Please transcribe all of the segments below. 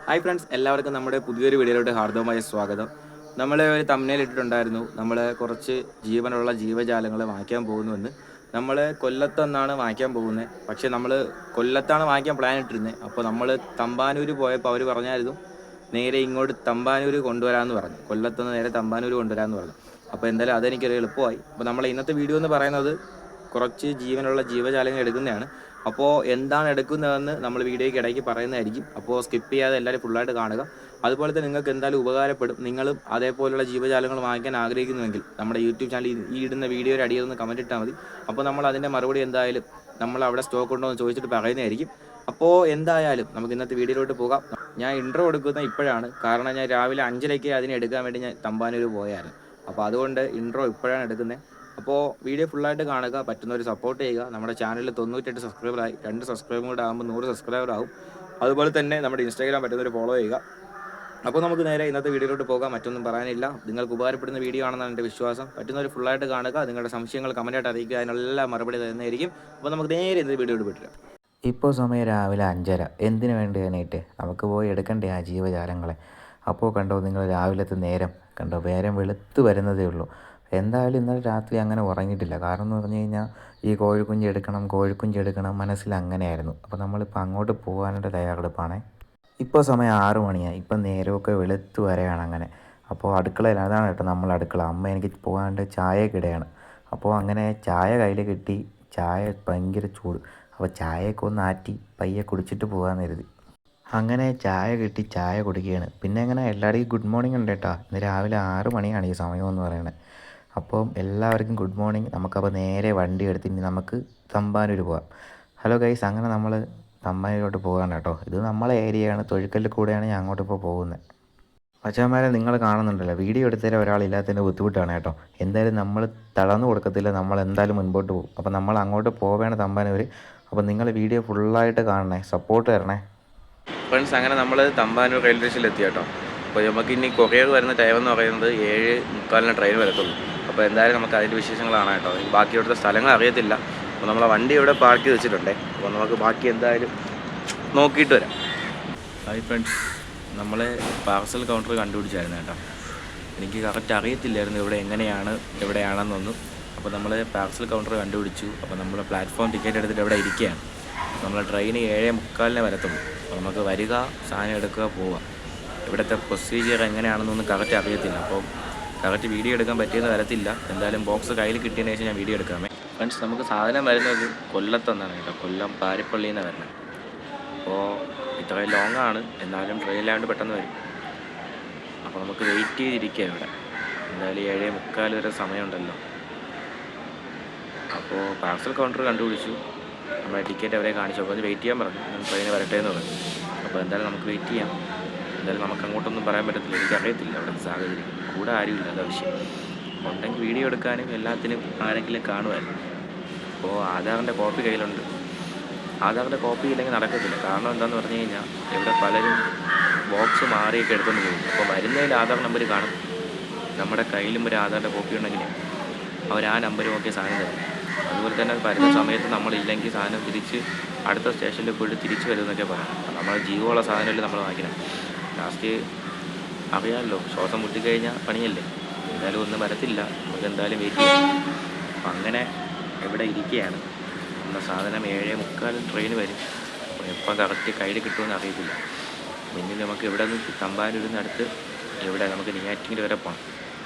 Hi friends, എല്ലാവർക്കും നമ്മുടെ പുതിയൊരു വീഡിയോയിലോട്ട് ഹാർദവമായ സ്വാഗതം. നമ്മൾ ഒരു തമ്മിൽ ഇട്ടിട്ടുണ്ടായിരുന്നു, നമ്മൾ കുറച്ച് ജീവനുള്ള ജീവജാലങ്ങൾ വാങ്ങിക്കാൻ പോകുന്നുവെന്ന്. നമ്മൾ കൊല്ലത്തെന്നാണ് വാങ്ങിക്കാൻ പോകുന്നത്. പക്ഷേ നമ്മൾ കൊല്ലത്താണ് വാങ്ങിക്കാൻ പ്ലാൻ ഇട്ടിരുന്നത്. അപ്പോൾ നമ്മൾ തമ്പാനൂർ പോയപ്പോൾ അവർ പറഞ്ഞായിരുന്നു നേരെ ഇങ്ങോട്ട് തമ്പാനൂർ കൊണ്ടുവരാമെന്ന് പറഞ്ഞു. കൊല്ലത്തുനിന്ന് നേരെ തമ്പാനൂർ കൊണ്ടുവരാമെന്ന് പറഞ്ഞു. അപ്പോൾ എന്തായാലും അതെനിക്കൊരു എളുപ്പമായി. അപ്പോൾ നമ്മൾ ഇന്നത്തെ വീഡിയോ എന്ന് പറയുന്നത് കുറച്ച് ജീവനുള്ള ജീവജാലങ്ങൾ എടുക്കുന്നതാണ്. അപ്പോൾ എന്താണ് എടുക്കുന്നതെന്ന് നമ്മൾ വീഡിയോയ്ക്ക് ഇടയ്ക്ക് പറയുന്നതായിരിക്കും. അപ്പോൾ സ്കിപ്പ് ചെയ്യാതെ എല്ലാവരും ഫുള്ളായിട്ട് കാണുക. അതുപോലെ തന്നെ നിങ്ങൾക്ക് എന്തായാലും ഉപകാരപ്പെടും. നിങ്ങളും അതേപോലെയുള്ള ജീവജാലങ്ങൾ വാങ്ങിക്കാൻ ആഗ്രഹിക്കുന്നുവെങ്കിൽ നമ്മുടെ യൂട്യൂബ് ചാനൽ ഈ ഇടുന്ന വീഡിയോയുടെ അടിയിൽ നിന്ന് കമൻറ്റ് ഇട്ടാൽ മതി. അപ്പോൾ നമ്മൾ അതിൻ്റെ മറുപടി എന്തായാലും നമ്മൾ അവിടെ സ്റ്റോക്ക് ഉണ്ടോ എന്ന് ചോദിച്ചിട്ട് പറയുന്നതായിരിക്കും. അപ്പോൾ എന്തായാലും നമുക്ക് ഇന്നത്തെ വീഡിയോയിലോട്ട് പോകാം. ഞാൻ ഇൻട്രോ എടുക്കുന്നത് ഇപ്പോഴാണ്, കാരണം ഞാൻ രാവിലെ 5:30 അതിനെ എടുക്കാൻ വേണ്ടി ഞാൻ തമ്പാനൂർ പോയായിരുന്നു. അപ്പോൾ അതുകൊണ്ട് ഇൻട്രോ ഇപ്പോഴാണ് എടുക്കുന്നത്. അപ്പോൾ വീഡിയോ ഫുള്ളായിട്ട് കാണുക, പറ്റുന്നവർ സപ്പോർട്ട് ചെയ്യുക. നമ്മുടെ ചാനലിൽ 98 സബ്സ്ക്രൈബറായി, 2 സബ്സ്ക്രൈബും കൂടെ ആകുമ്പോൾ 100 സബ്സ്ക്രൈബർ ആവും. അതുപോലെ തന്നെ നമ്മുടെ ഇൻസ്റ്റാഗ്രാം പറ്റുന്നവർ ഫോളോ ചെയ്യുക. അപ്പോൾ നമുക്ക് നേരെ ഇന്നത്തെ വീഡിയോയിലോട്ട് പോകാം. മറ്റൊന്നും പറയാനില്ല, നിങ്ങൾക്ക് ഉപകാരപ്പെടുന്ന വീഡിയോ ആണെന്നാണ് എൻ്റെ വിശ്വാസം. പറ്റുന്നവർ ഫുള്ളായിട്ട് കാണുക, നിങ്ങളുടെ സംശയങ്ങൾ കമൻറ്റായിട്ട് അറിയിക്കുക, അതിനെല്ലാം മറുപടി തരുന്നതായിരിക്കും. അപ്പോൾ നമുക്ക് നേരെ ഇന്നത്തെ വീഡിയോയിട്ട് പറ്റില്ല. ഇപ്പോൾ സമയം രാവിലെ 5:30. എന്തിനു വേണ്ടി എണീറ്റ് നമുക്ക് പോയി എടുക്കണ്ടേ ആ ജീവജാലങ്ങളെ? അപ്പോൾ കണ്ടോ നിങ്ങൾ രാവിലത്തെ നേരം കണ്ടോ, നേരം വെളുത്ത് വരുന്നതേ ഉള്ളൂ. എന്തായാലും ഇന്നലെ രാത്രി അങ്ങനെ ഉറങ്ങിയിട്ടില്ല. കാരണം എന്ന് പറഞ്ഞു കഴിഞ്ഞാൽ ഈ കോഴിക്കുഞ്ഞ് എടുക്കണം മനസ്സിൽ അങ്ങനെയായിരുന്നു. അപ്പോൾ നമ്മളിപ്പോൾ അങ്ങോട്ട് പോകാനായിട്ട് തയ്യാറെടുപ്പാണേ. ഇപ്പോൾ സമയം 6 മണിയായി. ഇപ്പം നേരമൊക്കെ വെളുത്ത് വരെയാണ് അങ്ങനെ. അപ്പോൾ അടുക്കളയിൽ അതാണ് കേട്ടോ നമ്മൾ അടുക്കള. അമ്മ എനിക്ക് പോകാണ്ട് ചായയൊക്കെ ഇടുകയാണ്. അപ്പോൾ അങ്ങനെ ചായ കയ്യിൽ കിട്ടി. ചായ ഭയങ്കര ചൂട്. അപ്പോൾ ചായയൊക്കെ ഒന്ന് ആറ്റി പയ്യെ കുടിച്ചിട്ട് പോകാമെന്ന് കരുതി. അങ്ങനെ ചായ കിട്ടി, ചായ കുടിക്കുകയാണ്. പിന്നെ അങ്ങനെ എല്ലാവരുടെയും ഗുഡ് മോർണിംഗ് ഉണ്ട് കേട്ടോ. ഇന്ന് രാവിലെ 6 മണിയാണ് ഈ സമയമെന്ന് പറയുന്നത്. അപ്പം എല്ലാവർക്കും ഗുഡ് മോർണിംഗ്. നമുക്കപ്പോൾ നേരെ വണ്ടി എടുത്ത് ഇനി നമുക്ക് തമ്പാനൂർ പോകാം. ഹലോ ഗൈസ്, അങ്ങനെ നമ്മൾ തമ്പാനൂരോട്ട് പോകാണ് കേട്ടോ. ഇത് നമ്മളെ ഏരിയയാണ്, തൊഴിക്കലിൽ കൂടെയാണ് ഞാൻ അങ്ങോട്ടിപ്പോൾ പോകുന്നത്. മച്ചാന്മാരെ നിങ്ങൾ കാണുന്നുണ്ടല്ലോ, വീഡിയോ എടുത്തതിൽ ഒരാളില്ലാത്തതിൻ്റെ ബുദ്ധിമുട്ടാണ് കേട്ടോ. എന്തായാലും നമ്മൾ തളർന്നു കൊടുക്കത്തില്ല, നമ്മൾ എന്തായാലും മുൻപോട്ട് പോകും. അപ്പോൾ നമ്മൾ അങ്ങോട്ട് പോവുകയാണ് തമ്പാനൂർ. അപ്പോൾ നിങ്ങൾ വീഡിയോ ഫുള്ളായിട്ട് കാണണേ, സപ്പോർട്ട് തരണേ ഫ്രണ്ട്സ്. അങ്ങനെ നമ്മൾ തമ്പാനൂർ റെയിൽവേ സ്റ്റേഷനിൽ എത്തി കേട്ടോ. അപ്പോൾ നമുക്ക് ഇനി കൊറിയർ വരുന്ന ടൈം എന്ന് പറയുന്നത് 7:45 ട്രെയിൻ വരത്തുള്ളൂ. അപ്പോൾ എന്തായാലും നമുക്ക് അതിൻ്റെ വിശേഷങ്ങളാണ് കേട്ടോ. ബാക്കി ഇവിടുത്തെ സ്ഥലങ്ങൾ അറിയത്തില്ല. അപ്പോൾ നമ്മളെ വണ്ടി ഇവിടെ പാർക്ക് ചെയ്ത് വെച്ചിട്ടുണ്ടേ. അപ്പോൾ നമുക്ക് ബാക്കി എന്തായാലും നോക്കിയിട്ട് വരാം. ഹായ് ഫ്രണ്ട്സ്, നമ്മൾ പാർസൽ കൗണ്ടർ കണ്ടുപിടിച്ചായിരുന്നു കേട്ടോ. എനിക്ക് കറക്റ്റ് അറിയത്തില്ലായിരുന്നു ഇവിടെ എവിടെയാണെന്നൊന്നും. അപ്പോൾ നമ്മൾ പാർസൽ കൗണ്ടർ കണ്ടുപിടിച്ചു. അപ്പോൾ നമ്മൾ പ്ലാറ്റ്ഫോം ടിക്കറ്റ് എടുത്തിട്ട് ഇവിടെ ഇരിക്കുകയാണ്. നമ്മൾ ട്രെയിൻ 7:45 വരത്തുള്ളൂ. അപ്പോൾ നമുക്ക് വരിക, സാധനം എടുക്കുക, പോവുക. ഇവിടുത്തെ പ്രൊസീജിയർ എങ്ങനെയാണെന്നൊന്നും കറക്റ്റ് അറിയത്തില്ല. അപ്പോൾ കറക്റ്റ് വീഡിയോ എടുക്കാൻ പറ്റിയെന്ന് വരത്തില്ല. എന്തായാലും ബോക്സ് കയ്യിൽ കിട്ടിയതിന് ശേഷം ഞാൻ വീഡിയോ എടുക്കാമേ. ഫ്രണ്ട്സ്, നമുക്ക് സാധനം വരുന്നത് കൊല്ലത്തെന്നാണ് കേട്ടോ. കൊല്ലം പാരിപ്പള്ളിയിൽ നിന്നാണ് വരുന്നത്. അപ്പോൾ ഇത്രയും ലോങ്ങാണ്, എന്നാലും ട്രെയിനിലാണ്ട് പെട്ടെന്ന് വരും. അപ്പോൾ നമുക്ക് വെയിറ്റ് ചെയ്തിരിക്കുക ഇവിടെ. എന്തായാലും 7:45 വരെ സമയമുണ്ടല്ലോ. അപ്പോൾ പാർസൽ കൗണ്ടർ കണ്ടുപിടിച്ചു. നമ്മുടെ ടിക്കറ്റ് അവരെ കാണിച്ചു. അപ്പോൾ അത് വെയിറ്റ് ചെയ്യാൻ പറഞ്ഞു. ട്രെയിൻ വരട്ടെ എന്ന് പറഞ്ഞു. അപ്പോൾ എന്തായാലും നമുക്ക് വെയിറ്റ് ചെയ്യാം. എന്തായാലും നമുക്ക് അങ്ങോട്ടൊന്നും പറയാൻ പറ്റത്തില്ല, എനിക്കറിയത്തില്ല അവിടുത്തെ സാഹചര്യം. കൂടെ ആരുമില്ല, അത് ആവശ്യം ഉണ്ടെങ്കിൽ വീഡിയോ എടുക്കാനും എല്ലാത്തിനും ആരെങ്കിലും കാണുമായിരുന്നു. അപ്പോൾ ആധാറിൻ്റെ കോപ്പി കയ്യിലുണ്ട്. ആധാറിൻ്റെ കോപ്പി ഇല്ലെങ്കിൽ നടക്കത്തില്ല. കാരണം എന്താണെന്ന് പറഞ്ഞു കഴിഞ്ഞാൽ ഇവിടെ പലരും ബോക്സ് മാറിയൊക്കെ എടുത്തുകൊണ്ട് പോകും. അപ്പോൾ വരുന്നതിൽ ആധാർ നമ്പർ കാണും. നമ്മുടെ കയ്യിലും ഒരു ആധാറിൻ്റെ കോപ്പി ഉണ്ടെങ്കിൽ അവർ ആ നമ്പർ നോക്കിയ സാധനം തരും. അതുപോലെ തന്നെ വരുന്ന സമയത്ത് നമ്മളില്ലെങ്കിൽ സാധനം തിരിച്ച് അടുത്ത സ്റ്റേഷനിൽ പോയിട്ട് തിരിച്ച് വരുമെന്നൊക്കെ പറയാം. നമ്മൾ ജീവമുള്ള സാധനമല്ലേ നമ്മൾ വാങ്ങിക്കണം. ലാസ്റ്റ് അറിയാമല്ലോ, ശ്വാസം മുട്ടിക്കഴിഞ്ഞാൽ പണിയല്ലേ. എന്തായാലും ഒന്നും വരത്തില്ല, നമുക്ക് എന്തായാലും വെയിറ്റ് ചെയ്യാം. അപ്പം അങ്ങനെ ഇവിടെ ഇരിക്കുകയാണ്. നമ്മുടെ സാധനം 7:45 ട്രെയിൻ വരും. അപ്പോൾ എപ്പം കറക്റ്റ് കയ്യിൽ കിട്ടുമെന്ന് അറിയത്തില്ല. പിന്നെ നമുക്ക് ഇവിടെ നിന്ന് തമ്പാനൂരിൽ നിന്ന് അടുത്ത് ഇവിടെ നമുക്ക് നെയ്യാറ്റിൻകര വരെ പോകണം.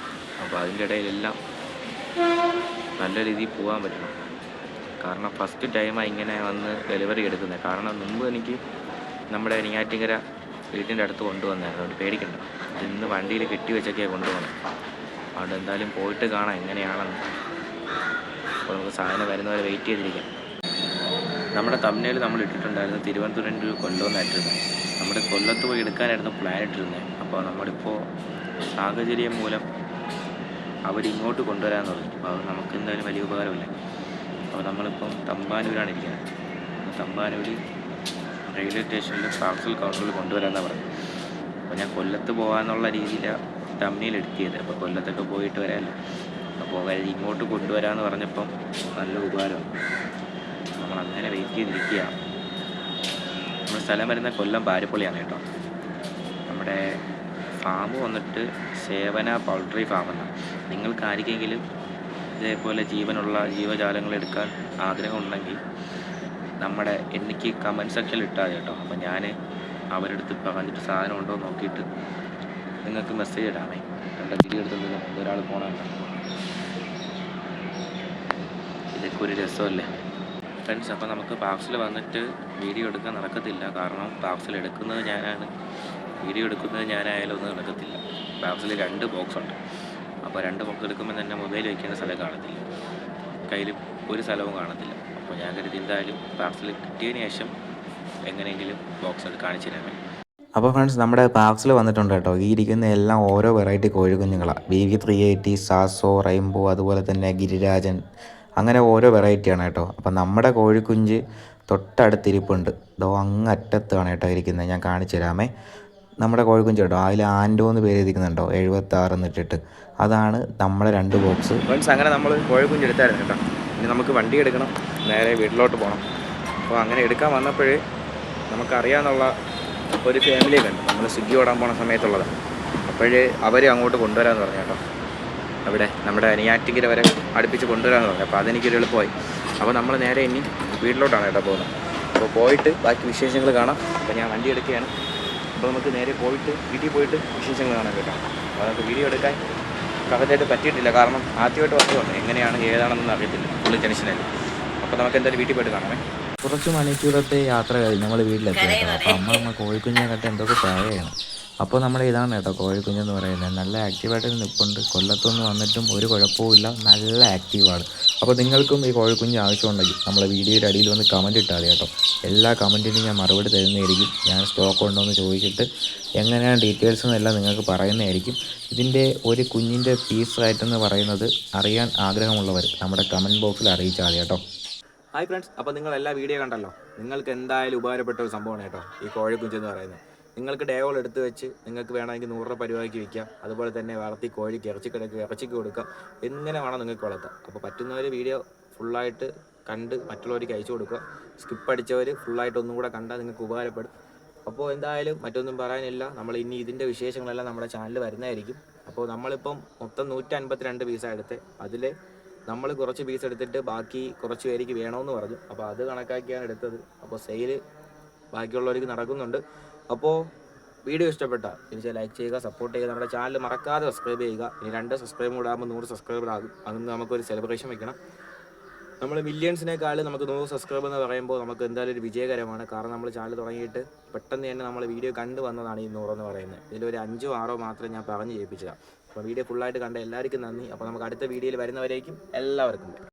അപ്പോൾ അതിൻ്റെ ഇടയിലെല്ലാം നല്ല രീതിയിൽ പോകാൻ പറ്റണം. കാരണം ഫസ്റ്റ് ടൈമാണ് ഇങ്ങനെ വന്ന് ഡെലിവറി എടുക്കുന്നത്. കാരണം മുമ്പ് എനിക്ക് നമ്മുടെ നെയ്യാറ്റിൻകര വീട്ടിൻ്റെ അടുത്ത് കൊണ്ടുവന്നായിരുന്നു. അതുകൊണ്ട് പേടിക്കണ്ട. ഇന്ന് വണ്ടിയിൽ കെട്ടി വെച്ചൊക്കെയാണ് കൊണ്ടുപോകണം. അതുകൊണ്ട് എന്തായാലും പോയിട്ട് കാണാം എങ്ങനെയാണെന്ന്. അപ്പോൾ നമുക്ക് സാധനം വരുന്നവരെ വെയിറ്റ് ചെയ്തിരിക്കാം. നമ്മുടെ തമ്മിൽ നമ്മൾ ഇട്ടിട്ടുണ്ടായിരുന്നു തിരുവനന്തപുരം ടു കൊല്ലമെന്നായിട്ടിരുന്നത്. നമ്മുടെ കൊല്ലത്ത് പോയി എടുക്കാനായിരുന്നു പ്ലാൻ ഇട്ടിരുന്നത്. അപ്പോൾ നമ്മളിപ്പോൾ സാഹചര്യം മൂലം അവരിങ്ങോട്ട് കൊണ്ടുവരാമെന്ന് പറഞ്ഞു. അപ്പോൾ അത് നമുക്ക് എന്തായാലും വലിയ ഉപകാരമില്ല. അപ്പോൾ നമ്മളിപ്പം തമ്പാനൂരാണ് ഇരിക്കുന്നത്. തമ്പാനൂർ റെയിൽവേ സ്റ്റേഷനിൽ പാർസൽ കൗണ്ടറിൽ കൊണ്ടുവരാമെന്നാണ് പറഞ്ഞത്. അപ്പോൾ ഞാൻ കൊല്ലത്ത് പോകാമെന്നുള്ള രീതിയിലാണ് തമ്മിൽ എടുത്തിയത്. അപ്പോൾ കൊല്ലത്തൊക്കെ പോയിട്ട് വരാമല്ലോ. അപ്പോൾ ഇങ്ങോട്ട് കൊണ്ടുവരാമെന്ന് പറഞ്ഞപ്പം നല്ല ഉപകാരമാണ്. നമ്മളങ്ങനെ വെയിറ്റ് ചെയ്തിരിക്കുക. നമ്മുടെ സ്ഥലം വരുന്ന കൊല്ലം പാരിപ്പള്ളിയാണ് കേട്ടോ. നമ്മുടെ ഫാം വന്നിട്ട് സേവന പൗൾട്രി ഫാം എന്നാണ്. നിങ്ങൾക്ക് ആർക്കെങ്കിലും ഇതേപോലെ ജീവനുള്ള ജീവജാലങ്ങൾ എടുക്കാൻ ആഗ്രഹമുണ്ടെങ്കിൽ എനിക്ക് കമൻറ്റ് സെക്ഷനിൽ ഇട്ടാൽ കേട്ടോ. അപ്പോൾ ഞാൻ അവരുടെ അടുത്ത് പറഞ്ഞിട്ട് സാധനം ഉണ്ടോ എന്ന് നോക്കിയിട്ട് നിങ്ങൾക്ക് മെസ്സേജ് ഇടാമേ. എൻ്റെ വീഡിയോ എടുത്തുകൊണ്ട് ഒരാൾ പോകണമല്ലോ. ഇതൊക്കെ ഒരു രസമല്ലേ ഫ്രണ്ട്സ്. അപ്പോൾ നമുക്ക് പാർസൽ വന്നിട്ട് വീഡിയോ എടുക്കാൻ നടക്കത്തില്ല. കാരണം പാർസൽ എടുക്കുന്നത് ഞാനാണ്, വീഡിയോ എടുക്കുന്നത് ഞാനായാലും ഒന്നും നടക്കത്തില്ല. പാർസൽ 2 ബോക്സ് ഉണ്ട്. അപ്പോൾ 2 ബോക്സ് എടുക്കുമ്പോൾ തന്നെ മൊബൈൽ വയ്ക്കേണ്ട സ്ഥലം കാണത്തില്ല, കയ്യിൽ ഒരു സ്ഥലവും കാണത്തില്ല. അപ്പോൾ ഞാൻ കരുതി എന്തായാലും പാർസൽ കിട്ടിയതിന് ശേഷം എങ്ങനെയെങ്കിലും ബോക്സ് അത് കാണിച്ചു തരാമേ. അപ്പോൾ ഫ്രണ്ട്സ്, നമ്മുടെ പാർസൽ വന്നിട്ടുണ്ട് കേട്ടോ. ഈ ഇരിക്കുന്ന എല്ലാം ഓരോ വെറൈറ്റി കോഴിക്കുഞ്ഞുങ്ങളാണ്. BV380, സാസോ, റെയിൻബോ, അതുപോലെ തന്നെ ഗിരിരാജൻ, അങ്ങനെ ഓരോ വെറൈറ്റിയാണ് കേട്ടോ. അപ്പം നമ്മുടെ കോഴിക്കുഞ്ഞ് തൊട്ടടുത്തിരിപ്പുണ്ട്. ഇതോ അങ്ങറ്റത്താണ് കേട്ടോ ഇരിക്കുന്നത്. ഞാൻ കാണിച്ചു തരാമേ. നമ്മുടെ കോഴിക്കുഞ്ഞ് കേട്ടോ, അതിൽ ആൻഡോ എന്ന് പേര് ഇരിക്കുന്നുണ്ടോ, 76 എന്നിട്ടിട്ട്. അതാണ് നമ്മളെ 2 ബോക്സ്. ഫ്രണ്ട്സ്, അങ്ങനെ നമ്മൾ കോഴിക്കുഞ്ഞ് എടുത്തായിരുന്നു കേട്ടോ. ഇനി നമുക്ക് വണ്ടി എടുക്കണം, നേരെ വീട്ടിലോട്ട് പോകണം. അപ്പോൾ അങ്ങനെ എടുക്കാൻ വന്നപ്പോഴേ നമുക്കറിയാമെന്നുള്ള ഒരു ഫാമിലിയെ കണ്ടു. നമ്മൾ സ്വിഗ്ഗി ഓടാൻ പോണ സമയത്തുള്ളതാണ്. അപ്പോഴേ അവർ അങ്ങോട്ട് കൊണ്ടുവരാമെന്ന് പറഞ്ഞു കേട്ടോ. അവിടെ നമ്മുടെ നെയ്യാറ്റിൻകര വരെ അടുപ്പിച്ച് കൊണ്ടുവരാമെന്ന് പറഞ്ഞു. അപ്പോൾ അതെനിക്കൊരു എളുപ്പമായി. അപ്പോൾ നമ്മൾ നേരെ ഇനി വീട്ടിലോട്ടാണ് കേട്ടോ പോകുന്നത്. അപ്പോൾ പോയിട്ട് ബാക്കി വിശേഷങ്ങൾ കാണാം. അപ്പോൾ ഞാൻ വണ്ടി എടുക്കുകയാണ്. അപ്പോൾ നമുക്ക് നേരെ പോയിട്ട് വീട്ടിൽ പോയിട്ട് വിശേഷങ്ങൾ കാണാൻ കേട്ടോ. അപ്പോൾ നമുക്ക് വീഡിയോ എടുക്കാൻ കറക്റ്റായിട്ട് പറ്റിയിട്ടില്ല. കാരണം ആദ്യമായിട്ട് വന്നതുകൊണ്ട് എങ്ങനെയാണ് ഏതാണെന്നൊന്നും അറിയത്തില്ല, ഫുള്ള് ടെൻഷനായി. അപ്പോൾ നമുക്ക് എന്തായാലും വീട്ടിൽ പോയിട്ട് കാണാമേ. കുറച്ച് മണിക്കൂറത്തെ യാത്ര കഴിഞ്ഞ് നമ്മൾ വീട്ടിലെത്തി കേട്ടോ. അപ്പോൾ അമ്മ കോഴിക്കുഞ്ഞെ കണ്ട് എന്തൊക്കെ പറയുകയാണ്. അപ്പോൾ നമ്മുടെ ഇതാണ് കേട്ടോ കോഴിക്കുഞ്ഞെന്ന് പറയുന്നത്. നല്ല ആക്റ്റീവായിട്ട് നിൽപ്പുണ്ട്. കൊല്ലത്തുനിന്ന് വന്നിട്ടും ഒരു കുഴപ്പവുമില്ല, നല്ല ആക്റ്റീവാണ്. അപ്പോൾ നിങ്ങൾക്കും ഈ കോഴിക്കുഞ്ഞ് ആവശ്യമുണ്ടെങ്കിൽ നമ്മളെ വീഡിയോയുടെ അടിയിൽ വന്ന് കമൻറ്റ് ഇട്ടാൽ മതി കേട്ടോ. എല്ലാ കമൻറ്റിനും ഞാൻ മറുപടി തരുന്നതായിരിക്കും. ഞാൻ സ്റ്റോക്ക് ഉണ്ടോ എന്ന് ചോദിച്ചിട്ട് എങ്ങനെയാണ് ഡീറ്റെയിൽസ് എന്നെല്ലാം നിങ്ങൾക്ക് പറയുന്നതായിരിക്കും. ഇതിൻ്റെ ഒരു കുഞ്ഞിൻ്റെ പീസ് റേറ്റെന്ന് പറയുന്നത് അറിയാൻ ആഗ്രഹമുള്ളവർ നമ്മുടെ കമൻറ്റ് ബോക്സിൽ അറിയിച്ചാൽ മതി കേട്ടോ. ഹായ് ഫ്രണ്ട്സ്, അപ്പോൾ നിങ്ങൾ എല്ലാ വീഡിയോ കണ്ടല്ലോ. നിങ്ങൾക്ക് എന്തായാലും ഉപകാരപ്പെട്ട ഒരു സംഭവമാണ് കേട്ടോ ഈ കോഴിക്കുഞ്ചെന്ന് പറയുന്നത്. നിങ്ങൾക്ക് ഡേവോൾ എടുത്ത് വെച്ച് നിങ്ങൾക്ക് വേണമെങ്കിൽ 100 രൂപ പരിപാടിക്ക് വിൽക്കാം. അതുപോലെ തന്നെ വളർത്തി കോഴിക്ക് ഇറച്ചിക്ക് കൊടുക്കാം. എങ്ങനെ വേണം നിങ്ങൾക്ക് വളർത്താം. അപ്പോൾ പറ്റുന്നവർ വീഡിയോ ഫുള്ളായിട്ട് കണ്ട് മറ്റുള്ളവർക്ക് അയച്ചു കൊടുക്കുക. സ്കിപ്പ് അടിച്ചവർ ഫുള്ളായിട്ട് ഒന്നും കൂടെ കണ്ടാൽ നിങ്ങൾക്ക് ഉപകാരപ്പെടും. അപ്പോൾ എന്തായാലും മറ്റൊന്നും പറയാനില്ല. നമ്മൾ ഇനി ഇതിൻ്റെ വിശേഷങ്ങളെല്ലാം നമ്മുടെ ചാനൽ വരുന്നതായിരിക്കും. അപ്പോൾ നമ്മളിപ്പം മൊത്തം 152 പീസാണ് എടുത്തത്. അതിൽ നമ്മൾ കുറച്ച് പീസ് എടുത്തിട്ട് ബാക്കി കുറച്ച് പേർക്ക് വേണമെന്ന് പറഞ്ഞു. അപ്പോൾ അത് കണക്കാക്കിയാണ് എടുത്തത്. അപ്പോൾ സെയിൽ ബാക്കിയുള്ളവർക്ക് നടക്കുന്നുണ്ട്. അപ്പോൾ വീഡിയോ ഇഷ്ടപ്പെട്ടാൽ തിരിച്ച് ലൈക്ക് ചെയ്യുക, സപ്പോർട്ട് ചെയ്യുക. നമ്മുടെ ചാനൽ മറക്കാതെ സബ്സ്ക്രൈബ് ചെയ്യുക. ഇനി 2 സബ്സ്ക്രൈബ് കൂടെ ആകുമ്പോൾ 100 സബ്സ്ക്രൈബർ ആകും. അന്ന് നമുക്കൊരു സെലിബ്രേഷൻ വെക്കണം. നമ്മൾ മില്യൺസിനേക്കാൾ നമുക്ക് 100 സബ്സ്ക്രൈബ് എന്ന് പറയുമ്പോൾ നമുക്ക് എന്തായാലും ഒരു വിജയകരമാണ്. കാരണം നമ്മൾ ചാനൽ തുടങ്ങിയിട്ട് പെട്ടെന്ന് തന്നെ നമ്മൾ വീഡിയോ കണ്ടു വന്നതാണ് ഈ 100 എന്ന് പറയുന്നത്. ഇതിലൊരു 5 6 മാത്രമേ ഞാൻ പറഞ്ഞ് ചെയ്യിപ്പിച്ചതാണ്. അപ്പോൾ വീഡിയോ ഫുള്ളായിട്ട് കണ്ട എല്ലാവർക്കും നന്ദി. അപ്പോൾ നമുക്ക് അടുത്ത വീഡിയോയിൽ വരുന്നവരേക്കും എല്ലാവർക്കും.